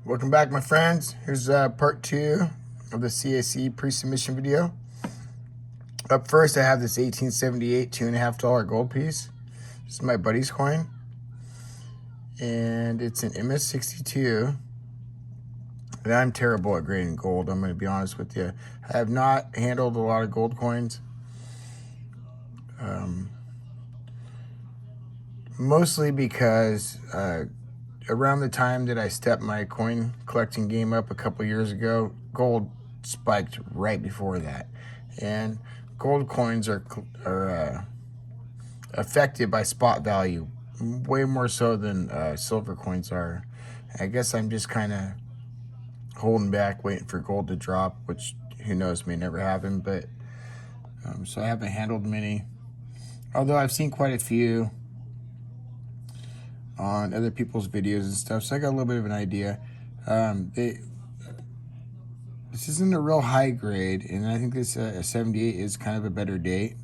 Welcome back, my friends. Here's part 2 of the CAC pre-submission video. Up first, I have this 1878 $2.50 gold piece. This is my buddy's coin, and it's an MS62. And I'm terrible at grading gold, I'm going to be honest with you. I have not handled a lot of gold coins. Mostly because around the time that I stepped my coin collecting game up a couple years ago, gold spiked right before that. And gold coins are affected by spot value way more so than silver coins are. I guess I'm just kind of holding back, waiting for gold to drop, which who knows, may never happen. But so I haven't handled many, although I've seen quite a few on other people's videos and stuff, so I got a little bit of an idea. This isn't a real high grade, and I think this 78 is kind of a better date.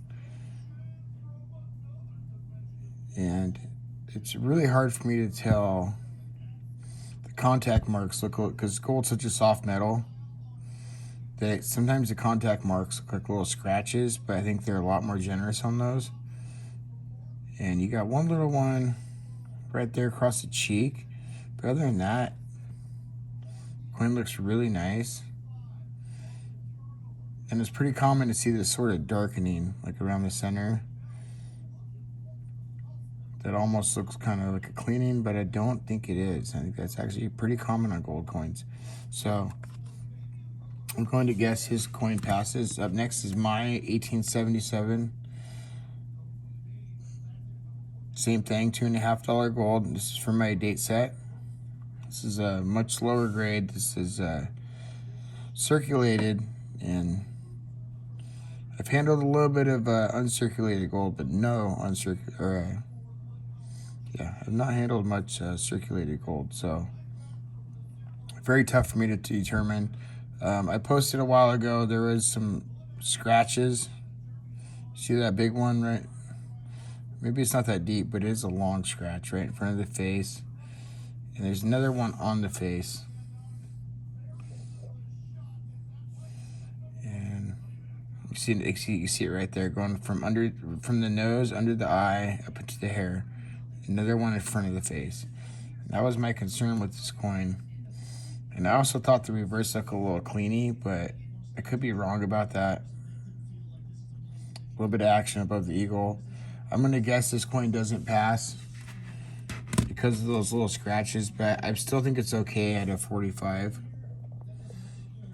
And it's really hard for me to tell the contact marks look, because gold's such a soft metal that sometimes the contact marks look like little scratches, but I think they're a lot more generous on those. And you got one little one right there across the cheek, but other than that, coin looks really nice. And it's pretty common to see this sort of darkening like around the center that almost looks kind of like a cleaning, but I don't think it is. I think that's actually pretty common on gold coins. So I'm going to guess his coin passes. Up next is my 1877. Same thing, $2.50 gold. This is for my date set. This is a much lower grade. This is circulated, and I've handled a little bit of uncirculated gold, but no uncirculated. I've not handled much circulated gold, so very tough for me to determine. I posted a while ago. There was some scratches. See that big one, right? Maybe it's not that deep, but it is a long scratch right in front of the face. And there's another one on the face. And you see it right there, going from the nose, under the eye, up into the hair. Another one in front of the face. And that was my concern with this coin. And I also thought the reverse looked a little cleany, but I could be wrong about that. A little bit of action above the eagle. I'm going to guess this coin doesn't pass because of those little scratches, but I still think it's okay at a 45.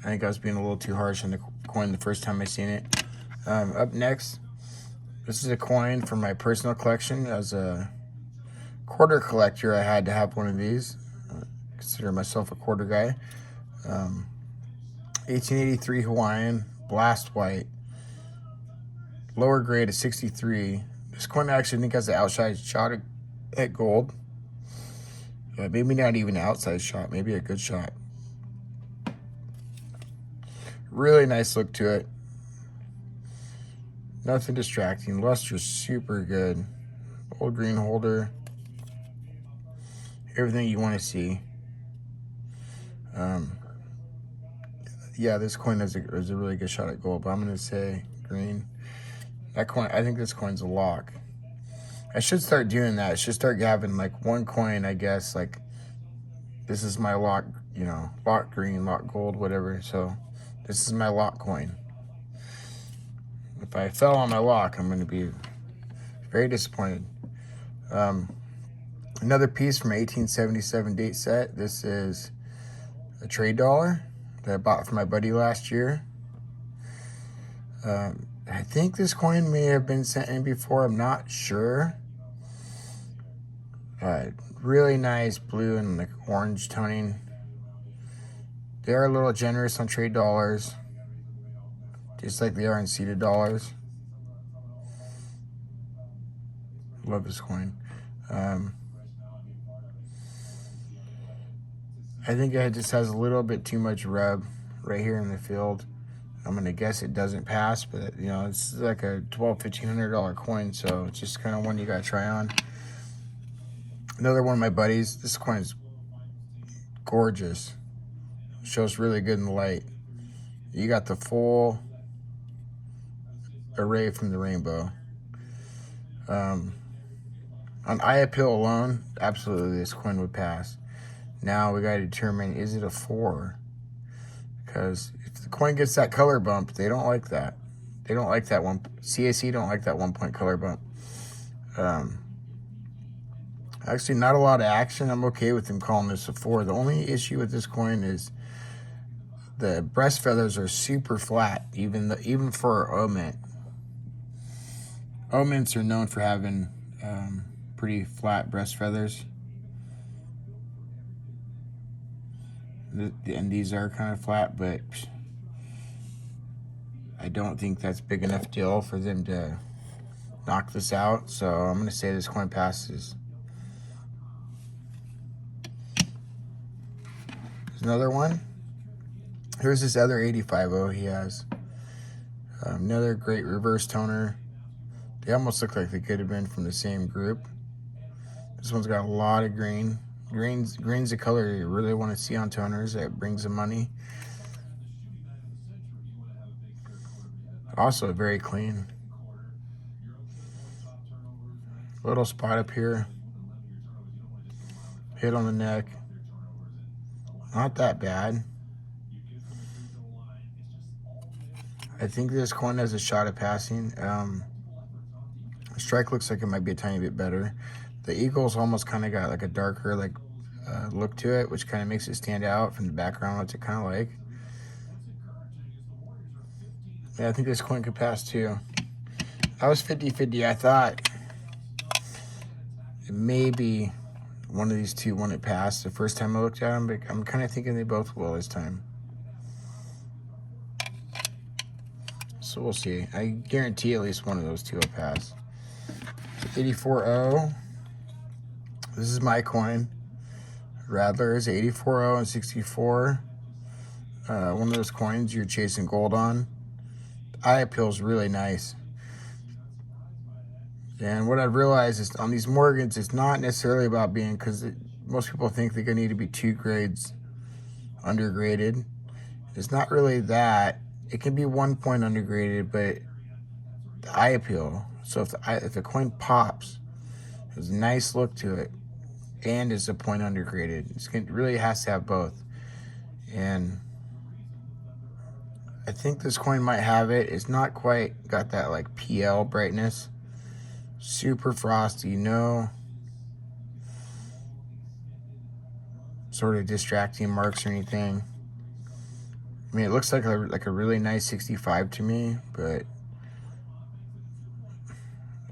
I think I was being a little too harsh on the coin the first time I seen it. Up next, this is a coin from my personal collection. As a quarter collector, I had to have one of these. I consider myself a quarter guy. 1883 Hawaiian, blast white. Lower grade of 63. This coin I actually think has an outside shot at gold. Maybe not even an outside shot, maybe a good shot. Really nice look to it. Nothing distracting. Luster's super good. Old green holder. Everything you want to see. Yeah, this coin is a really good shot at gold, but I'm going to say green. That coin, I think this coin's a lock. I should start doing that. I should start having like one coin, I guess, like this is my lock, lock green, lock gold, whatever. So this is my lock coin. If I fell on my lock, I'm going to be very disappointed. Another piece from 1877 date set. This is a trade dollar that I bought for my buddy last year. I think this coin may have been sent in before. I'm not sure. Really nice blue and like orange toning. They are a little generous on trade dollars, just like they are in seeded dollars. Love this coin. I think it just has a little bit too much rub right here in the field. I'm going to guess it doesn't pass, but it's like a $1,200-$1,500 coin, so it's just kind of one you got to try on. Another one of my buddies, this coin is gorgeous. Shows really good in the light. You got the full array from the rainbow. On eye appeal alone, absolutely this coin would pass. Now we got to determine, is it a 4? Because if the coin gets that color bump, they don't like that. They don't like that one. CAC don't like that 1 point color bump. Actually, not a lot of action. I'm okay with them calling this a 4. The only issue with this coin is the breast feathers are super flat, even for O mint. O mints are known for having pretty flat breast feathers. And these are kind of flat, but I don't think that's big enough deal for them to knock this out. So I'm going to say this coin passes. There's another one. Here's this other 85O he has. Another great reverse toner. They almost look like they could have been from the same group. This one's got a lot of green. Green's a color you really want to see on toners. That brings the money. Also very clean. Little spot up here. Hit on the neck. Not that bad. I think this coin has a shot at passing. The strike looks like it might be a tiny bit better. The eagle's almost kind of got like a darker look to it, which kind of makes it stand out from the background, what's it kind of like. Yeah, I think this coin could pass too. I was 50-50. I thought maybe one of these two wouldn't pass the first time I looked at them, but I'm kind of thinking they both will this time. So we'll see. I guarantee at least one of those two will pass. 84O. This is my coin. Radler's 84O and 64. One of those coins you're chasing gold on. The eye appeal is really nice. And what I've realized is on these Morgans, it's not necessarily about being, because most people think they're going to need to be 2 grades undergraded. It's not really that. It can be 1 point undergraded, but the eye appeal. So if the coin pops, there's a nice look to it, and is a point undergraded. It really has to have both. And I think this coin might have it. It's not quite got that like PL brightness. Super frosty, no sort of distracting marks or anything. I mean, it looks like a really nice 65 to me, but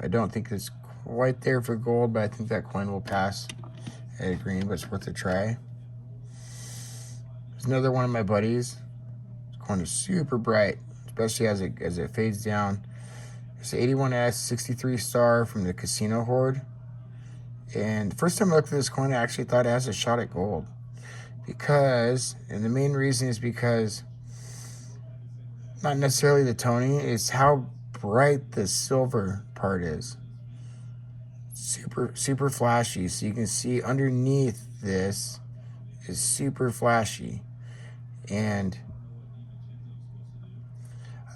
I don't think it's quite there for gold, but I think that coin will pass at a green, but it's worth a try. There's another one of my buddies. This coin is super bright, especially as it fades down. It's the 81S 63 star from the Casino Horde. And the first time I looked at this coin, I actually thought it has a shot at gold. And the main reason is because, not necessarily the toning, it's how bright the silver part is. Super flashy. So you can see underneath this is super flashy. And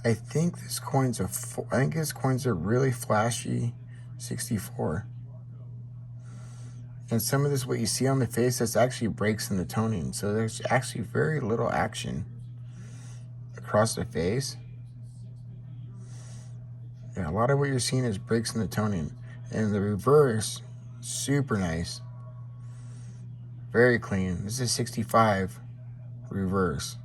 I think this coin's a really flashy 64. And some of this, what you see on the face, that's actually breaks in the toning. So there's actually very little action across the face. Yeah, a lot of what you're seeing is breaks in the toning. And the reverse, super nice. Very clean. This is 65 reverse.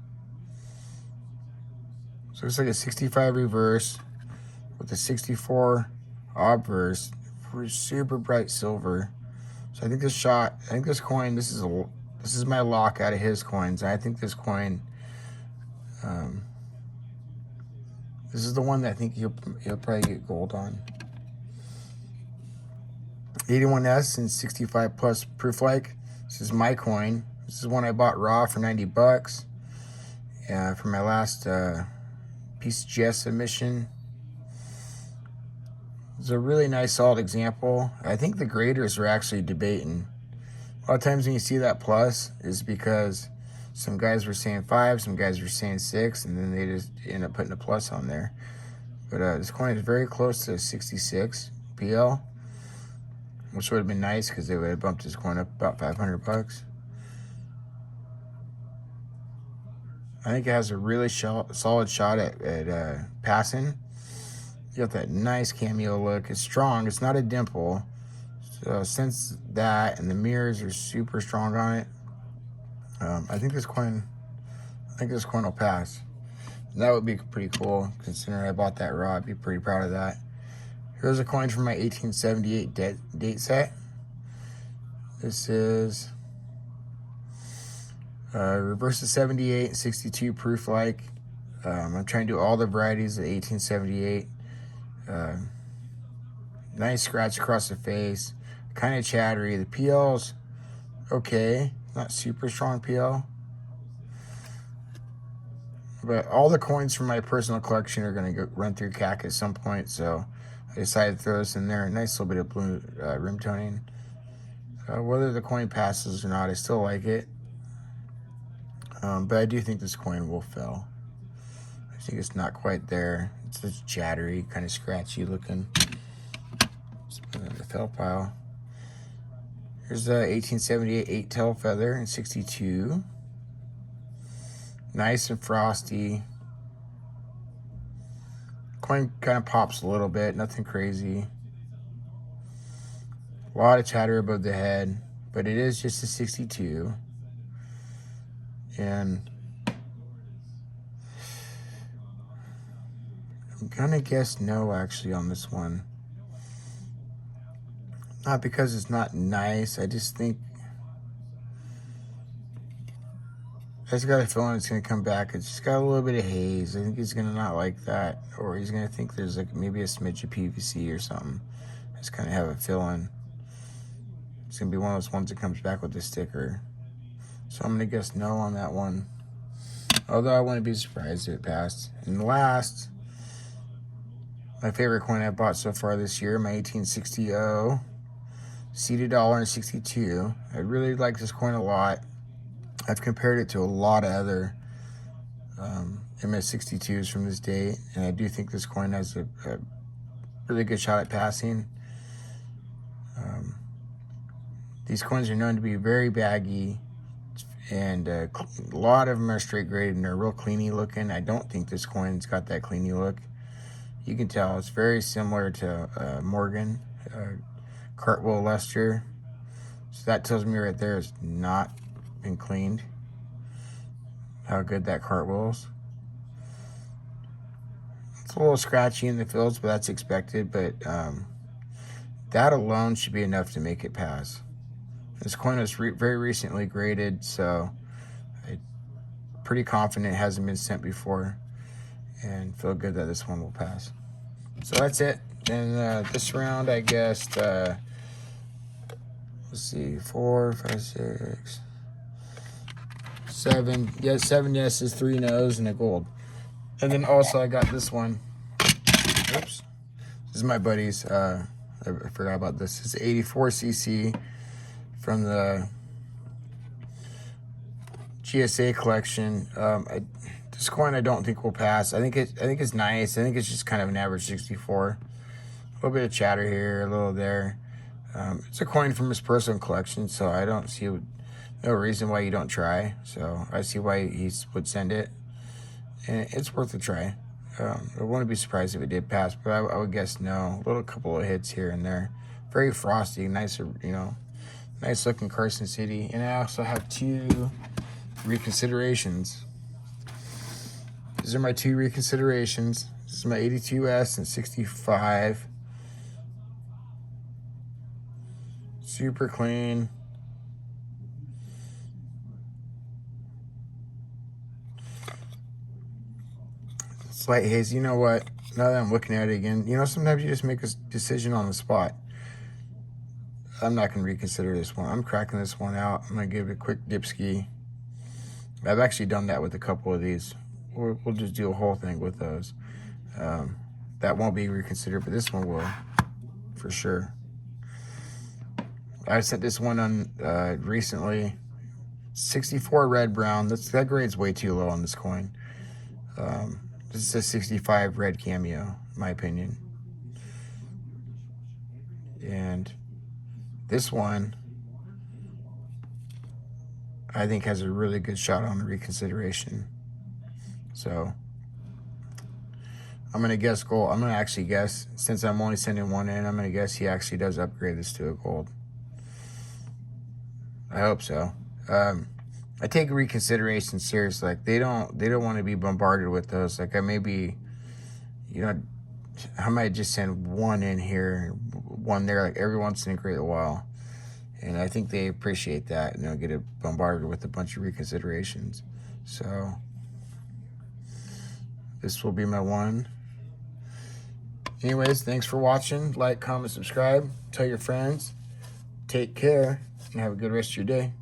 So it's like a 65 reverse with a 64 obverse for super bright silver. So I think this coin, this is my lock out of his coins. I think this coin, this is the one that I think he'll probably get gold on. 81S and 65 plus proof like. This is my coin. This is one I bought raw for 90 bucks. For my last PCGS submission. It's a really nice solid example. I think the graders are actually debating A lot of times when you see that plus is because some guys were saying 5, some guys were saying 6, and then they just end up putting a plus on there. But this coin is very close to 66 PL, which would have been nice because they would have bumped this coin up about 500 bucks. I think it has a really solid shot at passing. You got that nice cameo look. It's strong. It's not a dimple. So since that and the mirrors are super strong on it, I think this coin will pass. And that would be pretty cool considering I bought that raw. I'd be pretty proud of that. Here's a coin from my 1878 date set. This is reverse of 78 and 62 proof like. I'm trying to do all the varieties of 1878. Nice scratch across the face. Kind of chattery. The PL's okay. Not super strong PL. But all the coins from my personal collection are going to run through CAC at some point. So I decided to throw this in there. A nice little bit of blue rim toning. Whether the coin passes or not, I still like it. But I do think this coin will fail. I think it's not quite there. It's just chattery, kind of scratchy looking. Let's put it in the fail pile. Here's the 1878 8-tail feather in 62. Nice and frosty. Coin kind of pops a little bit, nothing crazy. A lot of chatter above the head, but it is just a 62. And I'm gonna guess no actually on this one. Not because it's not nice, I just think I just got a feeling it's gonna come back. It's just got a little bit of haze. I think he's gonna not like that, or he's gonna think there's like maybe a smidge of PVC or something. I just kind of have a feeling it's gonna be one of those ones that comes back with the sticker. So I'm gonna guess no on that one. Although I wouldn't be surprised if it passed. And last, my favorite coin I bought so far this year, my 1860 seeded dollar in 62. I really like this coin a lot. I've compared it to a lot of other MS62s from this date, and I do think this coin has a really good shot at passing. These coins are known to be very baggy, and a lot of them are straight graded and they're real cleany looking. I don't think this coin's got that cleany look. You can tell it's very similar to Morgan, Cartwheel Lester. So that tells me right there it's not been cleaned. How good that cartwheel's. It's a little scratchy in the fields, but that's expected. But that alone should be enough to make it pass. This coin was very recently graded, so I'm pretty confident it hasn't been sent before, and feel good that this one will pass. So that's it. And this round, I guessed, let's see, 4, 5, 6, 7. Yes, 7 yeses, 3 nos, and a gold. And then also I got this one. Oops. This is my buddy's. I forgot about this. It's 84cc from the GSA collection. This coin I don't think will pass. I think it's nice. I think it's just kind of an average 64. A little bit of chatter here, a little there. It's a coin from his personal collection, so I don't see no reason why you don't try. So I see why he would send it, and it's worth a try. I wouldn't be surprised if it did pass, but I would guess no. A little couple of hits here and there. Very frosty, nice, nice looking Carson City. And I also have 2 reconsiderations. These are my 2 reconsiderations. This is my 82S and 65. Super clean. Slight haze. You know what? Now that I'm looking at it again, sometimes you just make a decision on the spot. I'm not going to reconsider this one. I'm cracking this one out. I'm going to give it a quick dip ski. I've actually done that with a couple of these. We'll just do a whole thing with those. That won't be reconsidered, but this one will, for sure. I sent this one on recently. 64 red brown. That grade's way too low on this coin. This is a 65 red cameo, in my opinion. And this one, I think, has a really good shot on the reconsideration. So I'm going to guess gold. I'm going to actually guess, since I'm only sending one in, I'm going to guess he actually does upgrade this to a gold. I hope so. I take reconsideration seriously. Like, they don't want to be bombarded with those. Like, I might just send one in here, one there, like every once in a great while. And I think they appreciate that, and they'll get it bombarded with a bunch of reconsiderations. So this will be my one. Anyways, thanks for watching. Like, comment, subscribe. Tell your friends. Take care, and have a good rest of your day.